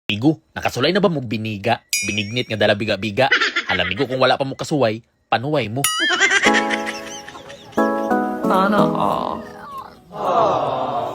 Migo, nakasulay na ba mo biniga? Binignit nga dala biga-biga. Alam migo kung wala pa mo kasuway, panuway mo. Sana all.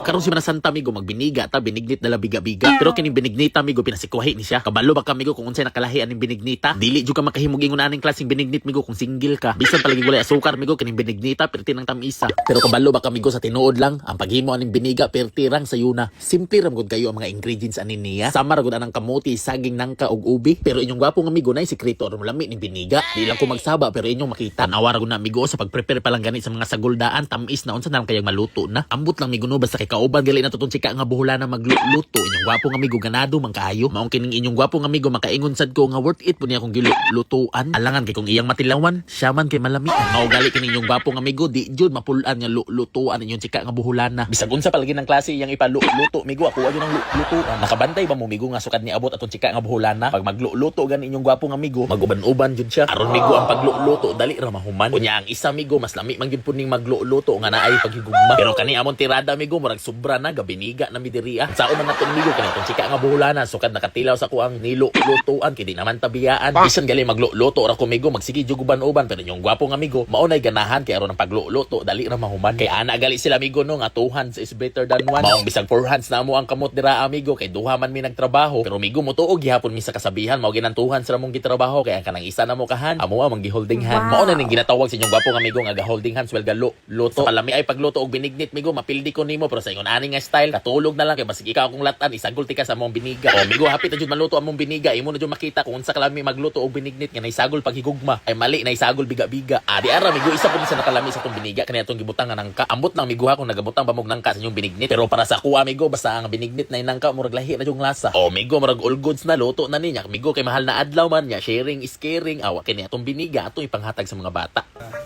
Karon si Manasanta migo magbiniga ta binignit dala biga-biga. Pero kining binignita migo pinasikuhi ni siya. Kabalo ba ka migo kung unsay nakalahian ning binignita? Dili jud ka makahimog ingon aning klaseng binignit migo kung single ka. Bisan palagi walay asukar migo kining binignita perti nang tamisa. Pero kabalo ba ka migo sa tinuod lang ang paghimo aning biniga perti rang sayuna. Simple ra gud kayo ang mga ingredients ani niya. Sama ra gud anang kamuti, saging, nangka ug ubi. Pero inyong gwapo nga migo nay sekreto aron lami ning biniga. Di lang ko magsaba pero inyong makita. Tanawa ra gud na migo sa pagprepare pa lang gani sa mga saguldaan tamis na unsa na lang kayang maluto na. Ambot lang migo no basta kay kauban gali na tutong chika nga buhula na magluto. Inyong gwapo nga migo ganado man kaayo. Maong kining inyong gwapo nga migo makaingon sad ko nga worth it po niya kung gilutuan. Alangan kay kung iyang matilawan, siya man kay malami. Mao gali kining inyong gwapo nga migo di jud mapulan nga lutuan inyong chika nga buhula na. Bisag unsa palagi ng klase iyang ipaluto migo ako ayo nang lutuan. Nakabantay ba mo migo nga sukad ni abot atong chika nga buhula na? Pag magluto gani inyong gwapo nga migo, maguban-uban jud siya. Aron migo ang pagluto dali ra mahuman. Kunya ang isa migo mas lami man gyud puning magluto nga naay paghigugma. Pero kani amon tirada migo murag sobra na gabiniga na midiriya. Sao man natong migo kani atong chika nga buhula na sukad nakatilaw sa kuang nilutuan kay di naman tabiyaan. Bisan gali magluto ra ko migo magsige jud uban-uban pero inyong gwapo nga migo maunay ganahan kay aron ang pagluto dali ra mahuman. Kay ana gali sila migo no nga 2 hands is better than 1. Maong bisag 4 hands na mo ang kamot dira amigo kay duha man mi nagtrabaho pero migo mo tuog gihapon mi sa kasabihan mao ginan 2 hands ra mong gitrabaho kay ang kanang isa na mo kahan amo ang gi-holding hand. Mao na ning ginatawag sa inyong gwapo nga migo nga ga-holding hands well luto. Sa palami ay pagluto og binignit migo mapildi ko nimo pero sa ingon ani nga style katulog na lang kay basig ikaw akong latan isagol ti ka sa mong biniga. O migo hapit na jud maluto among biniga imo na jud makita kung unsa kalami magluto og binignit nga naisagol paghigugma ay mali naisagol biga-biga. Di ara migo isa pud sa nakalami sa tong biniga kani atong gibutang nga nangka. Ambot nang migo ha kung nagabutang ba mog nangka sa inyong binignit pero para sa kuha migo basta ang binignit na nangka murag lahi na jung lasa. O migo murag all goods na luto na niya migo kay mahal na adlaw man niya sharing is caring. Awa kini atong biniga atong ipanghatag sa mga bata.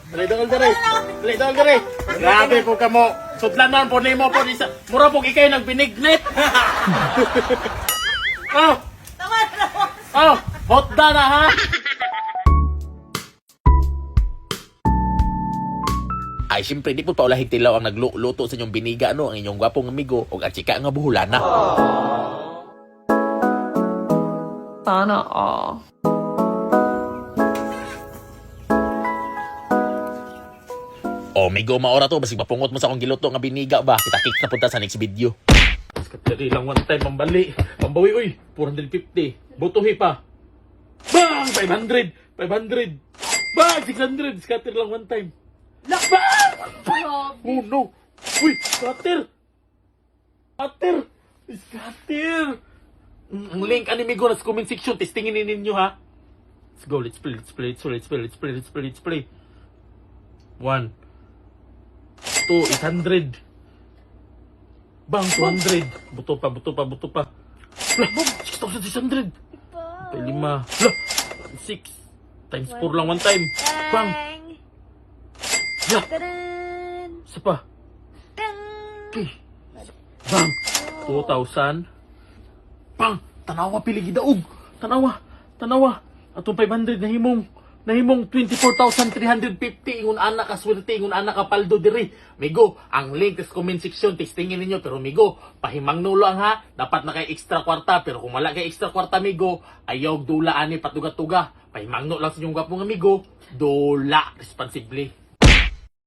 Dali dali. Grabe po kamo. Sudlanan po nimo po isa. Mura po ikay nang binignit. Oh. Oh, hotda na ha. Ay, siyempre, di po paulahig tilaw ang nagluto sa inyong biniga, no? Ang inyong gwapong amigo o ang chika nga buhulana. Sana all. O, migo, maora to. Basig mapungot mo sa akong giluto nga biniga ba? Kita-kik na punta sa next video. Katari lang one time, pambawi, uy. 450. Butuhi pa. Bang! 500. Bang! 600. Scatter lang one time. Bang! Oh no! Uy! Scatter! Scatter! Ang link animigo na sa comment section. Testingin ninyo ha. Let's go. Let's play. 1 2 800. Bang, 200. Buto pa. Lah, 6,600. 5. Lah, 6. Times 4 lang one time. Bang. Lah. Isa pa. Okay. Bang. 2,000. Bang. Tanawa piligi daog. Tanawa. Atong 500 nahimong 24,350 ingon anak ka swerte ingon anak ka paldo diri. Migo, ang link sa comment section testingin ninyo pero migo, pahimangno lang ha. Dapat na kay extra kwarta pero kung wala kay extra kwarta migo, ayaw dula ani patuga-tuga. Pahimangno lang sa inyong gwapong amigo, dula responsibly.